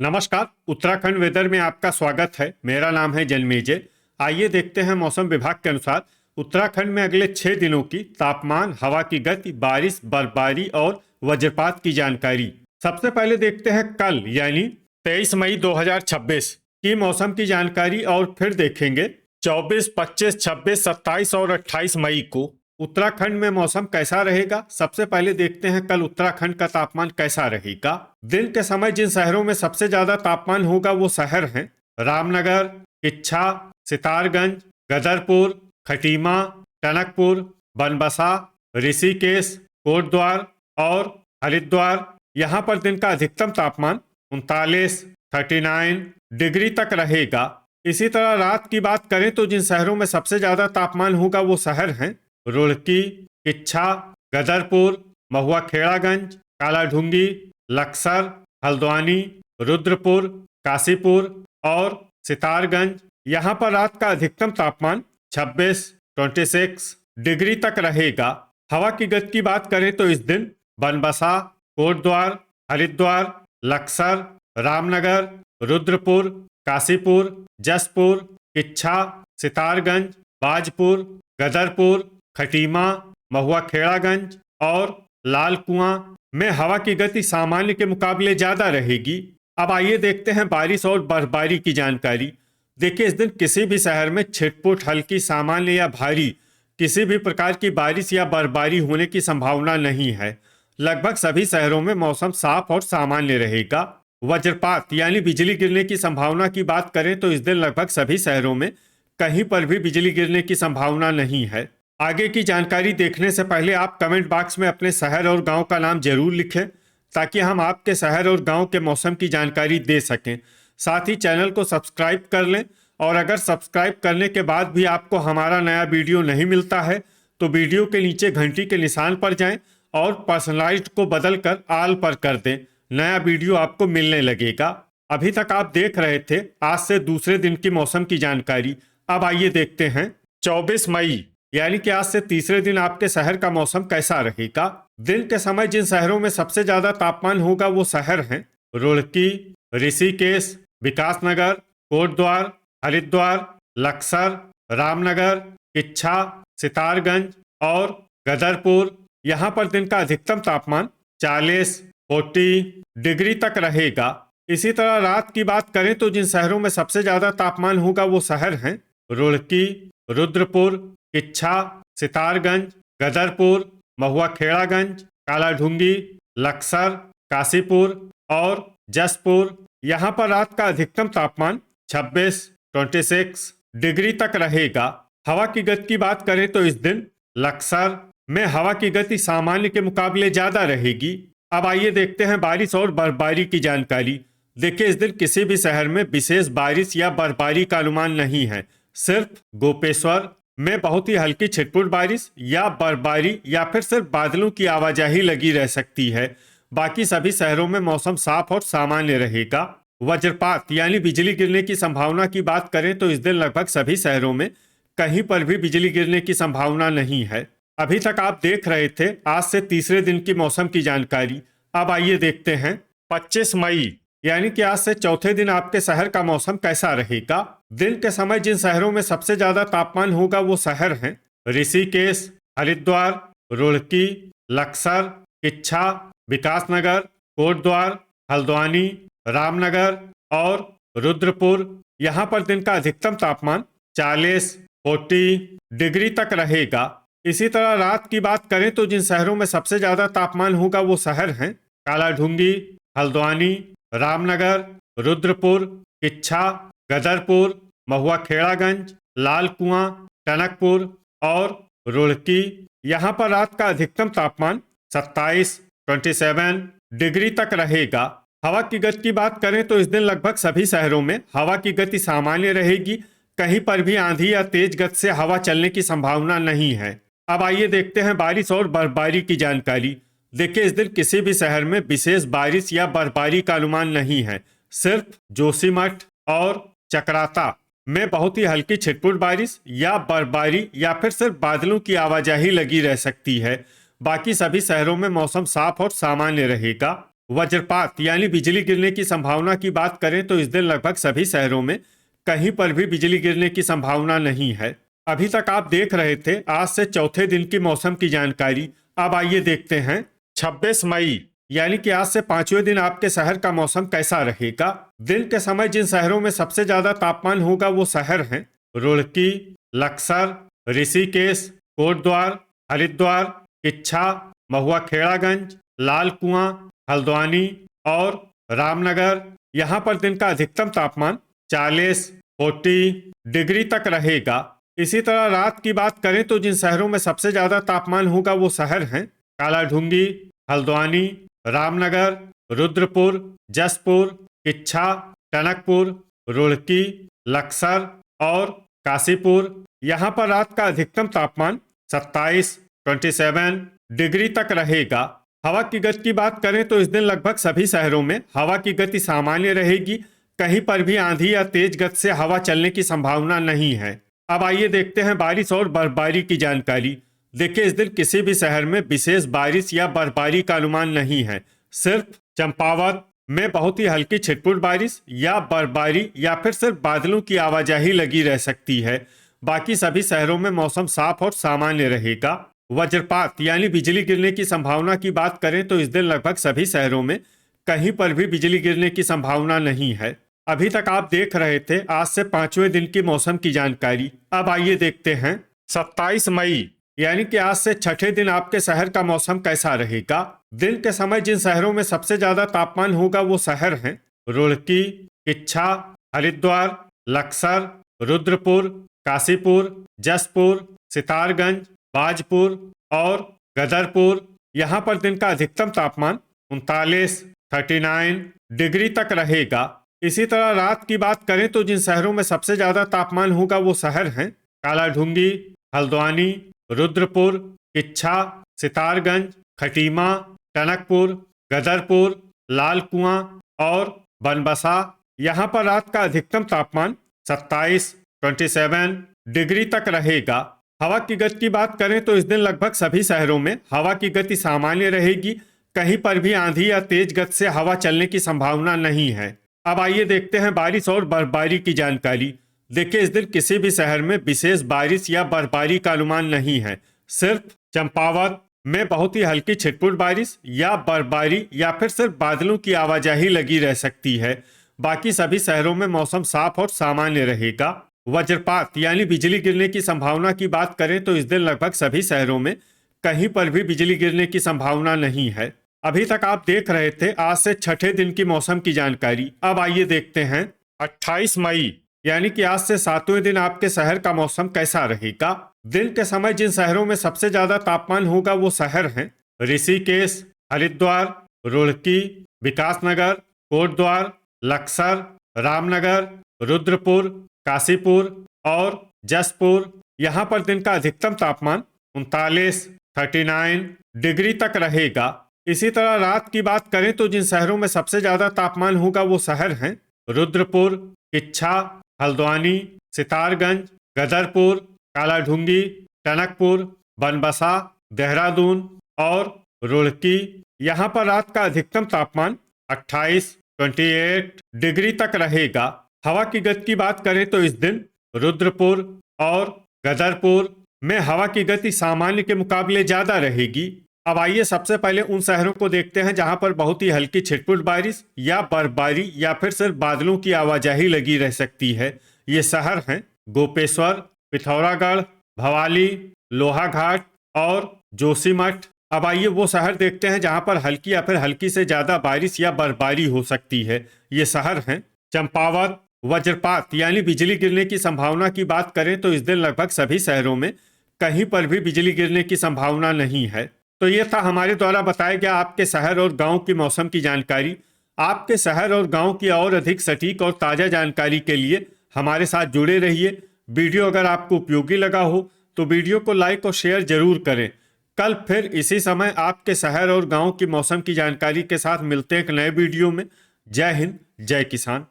नमस्कार। उत्तराखंड वेदर में आपका स्वागत है। मेरा नाम है जन्मेजय। आइए देखते हैं मौसम विभाग के अनुसार उत्तराखंड में अगले 6 दिनों की तापमान, हवा की गति, बारिश, बर्फबारी और वज्रपात की जानकारी। सबसे पहले देखते हैं कल यानी 23 मई 2026 की मौसम की जानकारी और फिर देखेंगे 24, 25, 26, 27 और 28 मई को उत्तराखंड में मौसम कैसा रहेगा। सबसे पहले देखते हैं कल उत्तराखंड का तापमान कैसा रहेगा। दिन के समय जिन शहरों में सबसे ज्यादा तापमान होगा वो शहर हैं रामनगर, किच्छा, सितारगंज, गदरपुर, खटीमा, टनकपुर, बनबसा, ऋषिकेश, कोटद्वार और हरिद्वार। यहाँ पर दिन का अधिकतम तापमान 39 डिग्री तक रहेगा। इसी तरह रात की बात करें तो जिन शहरों में सबसे ज्यादा तापमान होगा वो शहर हैं रुड़की, किच्छा, गदरपुर, महुआ खेड़ागंज, कालाढूंगी, लक्सर, हल्द्वानी, रुद्रपुर, काशीपुर और सितारगंज। यहाँ पर रात का अधिकतम तापमान 26 डिग्री तक रहेगा। हवा की गति की बात करें तो इस दिन बनबसा, कोटद्वार, हरिद्वार, लक्सर, रामनगर, रुद्रपुर, काशीपुर, जसपुर, किच्छा, सितारगंज, बाजपुर, गदरपुर, खटीमा, महुआ खेड़ागंज और लाल कुआं में हवा की गति सामान्य के मुकाबले ज्यादा रहेगी। अब आइए देखते हैं बारिश और बर्फबारी की जानकारी। देखिए, इस दिन किसी भी शहर में छिटपुट, हल्की, सामान्य या भारी किसी भी प्रकार की बारिश या बर्फबारी होने की संभावना नहीं है। लगभग सभी शहरों में मौसम साफ और सामान्य रहेगा। वज्रपात यानी बिजली गिरने की संभावना की बात करें तो इस दिन लगभग सभी शहरों में कहीं पर भी बिजली गिरने की संभावना नहीं है। आगे की जानकारी देखने से पहले आप कमेंट बॉक्स में अपने शहर और गांव का नाम जरूर लिखें ताकि हम आपके शहर और गांव के मौसम की जानकारी दे सकें। साथ ही चैनल को सब्सक्राइब कर लें और अगर सब्सक्राइब करने के बाद भी आपको हमारा नया वीडियो नहीं मिलता है तो वीडियो के नीचे घंटी के निशान पर जाएं और पर्सनलाइज्ड को बदलकर ऑल पर कर दें। नया वीडियो आपको मिलने लगेगा। अभी तक आप देख रहे थे आज से दूसरे दिन की मौसम की जानकारी। अब आइए देखते हैं 24 मई यानी कि आज से तीसरे दिन आपके शहर का मौसम कैसा रहेगा। दिन के समय जिन शहरों में सबसे ज्यादा तापमान होगा वो शहर हैं रुड़की, ऋषिकेश, विकासनगर, कोटद्वार, हरिद्वार, लक्सर, रामनगर, किच्छा, सितारगंज और गदरपुर। यहाँ पर दिन का अधिकतम तापमान 40 डिग्री तक रहेगा। इसी तरह रात की बात करें तो जिन शहरों में सबसे ज्यादा तापमान होगा वो शहर हैं रुड़की, रुद्रपुर, किच्छा, सितारगंज, गदरपुर, महुआ खेड़ागंज, कालाढूंगी, लक्सर, काशीपुर और जसपुर। यहाँ पर रात का अधिकतम तापमान 26 डिग्री तक रहेगा। हवा की गति की बात करें तो इस दिन लक्सर में हवा की गति सामान्य के मुकाबले ज्यादा रहेगी। अब आइए देखते हैं बारिश और बर्फबारी की जानकारी। देखिए, इस दिन किसी भी शहर में विशेष बारिश या बर्फबारी का अनुमान नहीं है। सिर्फ गोपेश्वर में बहुत ही हल्की छिटपुट बारिश या बर्फबारी या फिर सिर्फ बादलों की आवाजाही लगी रह सकती है। बाकी सभी शहरों में मौसम साफ और सामान्य रहेगा। वज्रपात यानी बिजली गिरने की संभावना की बात करें तो इस दिन लगभग सभी शहरों में कहीं पर भी बिजली गिरने की संभावना नहीं है। अभी तक आप देख रहे थे आज से तीसरे दिन की मौसम की जानकारी। अब आइए देखते हैं 25 मई यानी कि आज से चौथे दिन आपके शहर का मौसम कैसा रहेगा। दिन के समय जिन शहरों में सबसे ज्यादा तापमान होगा वो शहर हैं ऋषिकेश, हरिद्वार, रुड़की, लक्सर, किच्छा, विकासनगर, कोटद्वार, हल्द्वानी, रामनगर और रुद्रपुर। यहाँ पर दिन का अधिकतम तापमान 40 डिग्री तक रहेगा। इसी तरह रात की बात करें तो जिन शहरों में सबसे ज्यादा तापमान होगा वो शहर हैं कालाढूंगी, हल्द्वानी, रामनगर, रुद्रपुर, किच्छा, गदरपुर, महुआ खेड़ागंज, लाल कुआं, टनकपुर और रुड़की। यहाँ पर रात का अधिकतम तापमान 27 डिग्री तक रहेगा। हवा की गति की बात करें तो इस दिन लगभग सभी शहरों में हवा की गति सामान्य रहेगी। कहीं पर भी आंधी या तेज गति से हवा चलने की संभावना नहीं है। अब आइए देखते हैं बारिश और बर्फबारी की जानकारी। देखिए, इस दिन किसी भी शहर में विशेष बारिश या बर्फबारी का अनुमान नहीं है। सिर्फ जोशीमठ और चकराता में बहुत ही हल्की छिटपुट बारिश या बर्फबारी या फिर सिर्फ बादलों की आवाजाही लगी रह सकती है। बाकी सभी शहरों में मौसम साफ और सामान्य रहेगा। वज्रपात यानी बिजली गिरने की संभावना की बात करें तो इस दिन लगभग सभी शहरों में कहीं पर भी बिजली गिरने की संभावना नहीं है। अभी तक आप देख रहे थे आज से चौथे दिन की मौसम की जानकारी। अब आइए देखते हैं 26 मई यानी कि आज से पांचवें दिन आपके शहर का मौसम कैसा रहेगा। दिन के समय जिन शहरों में सबसे ज्यादा तापमान होगा वो शहर हैं रुड़की, लक्सर, ऋषिकेश, कोटद्वार, हरिद्वार, किच्छा, महुआ खेड़ागंज, लाल कुआं, हल्द्वानी और रामनगर। यहाँ पर दिन का अधिकतम तापमान 40 डिग्री तक रहेगा। इसी तरह रात की बात करें तो जिन शहरों में सबसे ज्यादा तापमान होगा वो शहर हैं कालाढूंगी, हल्द्वानी, रामनगर, रुद्रपुर, जसपुर, किच्छा, टनकपुर, रुड़की, लक्सर और काशीपुर। यहाँ पर रात का अधिकतम तापमान 27 डिग्री तक रहेगा। हवा की गति की बात करें तो इस दिन लगभग सभी शहरों में हवा की गति सामान्य रहेगी। कहीं पर भी आंधी या तेज गति से हवा चलने की संभावना नहीं है। अब आइए देखते हैं बारिश और बर्फबारी की जानकारी। देखिए इस दिन किसी भी शहर में विशेष बारिश या बर्फबारी का अनुमान नहीं है। सिर्फ चंपावत में बहुत ही हल्की छिटपुट बारिश या बर्फबारी या फिर सिर्फ बादलों की आवाजाही लगी रह सकती है। बाकी सभी शहरों में मौसम साफ और सामान्य रहेगा। वज्रपात यानी बिजली गिरने की संभावना की बात करें तो इस दिन लगभग सभी शहरों में कहीं पर भी बिजली गिरने की संभावना नहीं है। अभी तक आप देख रहे थे आज से पांचवें दिन की मौसम की जानकारी। अब आइए देखते हैं 27 मई यानी कि आज से छठे दिन आपके शहर का मौसम कैसा रहेगा। दिन के समय जिन शहरों में सबसे ज्यादा तापमान होगा वो शहर हैं रुड़की, किच्छा, हरिद्वार, लक्सर, रुद्रपुर, काशीपुर, जसपुर, सितारगंज, बाजपुर और गदरपुर। यहाँ पर दिन का अधिकतम तापमान 39 डिग्री तक रहेगा। इसी तरह रात की बात करें तो जिन शहरों में सबसे ज्यादा तापमान होगा वो शहर हैं कालाढूंगी, हल्द्वानी, रुद्रपुर, किच्छा, सितारगंज, खटीमा, टनकपुर, गदरपुर, लाल कुआं और बनबसा। यहाँ पर रात का अधिकतम तापमान 27 डिग्री तक रहेगा। हवा की गति की बात करें तो इस दिन लगभग सभी शहरों में हवा की गति सामान्य रहेगी। कहीं पर भी आंधी या तेज गति से हवा चलने की संभावना नहीं है। अब आइए देखते हैं बारिश और बर्फबारी की जानकारी। देखिए इस दिन किसी भी शहर में विशेष बारिश या बर्फबारी का अनुमान नहीं है। सिर्फ चंपावत में बहुत ही हल्की छिटपुट बारिश या बर्फबारी या फिर सिर्फ बादलों की आवाजाही लगी रह सकती है। बाकी सभी शहरों में मौसम साफ और सामान्य रहेगा। वज्रपात यानी बिजली गिरने की संभावना की बात करें तो इस दिन लगभग सभी शहरों में कहीं पर भी बिजली गिरने की संभावना नहीं है। अभी तक आप देख रहे थे आज से छठे दिन की मौसम की जानकारी। अब आइए देखते हैं 28 मई यानी कि आज से सातवें दिन आपके शहर का मौसम कैसा रहेगा। दिन के समय जिन शहरों में सबसे ज्यादा तापमान होगा वो शहर हैं ऋषिकेश, हरिद्वार, रुड़की, विकासनगर, कोटद्वार, लक्सर, रामनगर, रुद्रपुर, काशीपुर और जसपुर। यहाँ पर दिन का अधिकतम तापमान 39 डिग्री तक रहेगा। इसी तरह रात की बात करें तो जिन शहरों में सबसे ज्यादा तापमान होगा वो शहर हैं रुद्रपुर, किच्छा, हल्द्वानी, सितारगंज, गदरपुर, कालाढूंगी, टनकपुर, बनबसा, देहरादून और रुड़की। यहाँ पर रात का अधिकतम तापमान 28 डिग्री तक रहेगा। हवा की गति की बात करें तो इस दिन रुद्रपुर और गदरपुर में हवा की गति सामान्य के मुकाबले ज्यादा रहेगी। अब आइए सबसे पहले उन शहरों को देखते हैं जहां पर बहुत ही हल्की छिटपुट बारिश या बर्फबारी या फिर सिर्फ बादलों की आवाजाही लगी रह सकती है। ये शहर हैं गोपेश्वर, पिथौरागढ़, भवाली, लोहाघाट और जोशीमठ। अब आइए वो शहर देखते हैं जहां पर हल्की या फिर हल्की से ज्यादा बारिश या बर्फबारी हो सकती है। ये शहर हैं चंपावत। वज्रपात यानी बिजली गिरने की संभावना की बात करें तो इस दिन लगभग सभी शहरों में कहीं पर भी बिजली गिरने की संभावना नहीं है। तो ये था हमारे द्वारा बताया गया आपके शहर और गांव की मौसम की जानकारी। आपके शहर और गांव की और अधिक सटीक और ताज़ा जानकारी के लिए हमारे साथ जुड़े रहिए। वीडियो अगर आपको उपयोगी लगा हो तो वीडियो को लाइक और शेयर जरूर करें। कल फिर इसी समय आपके शहर और गांव की मौसम की जानकारी के साथ मिलते हैं एक नए वीडियो में। जय हिंद, जय किसान।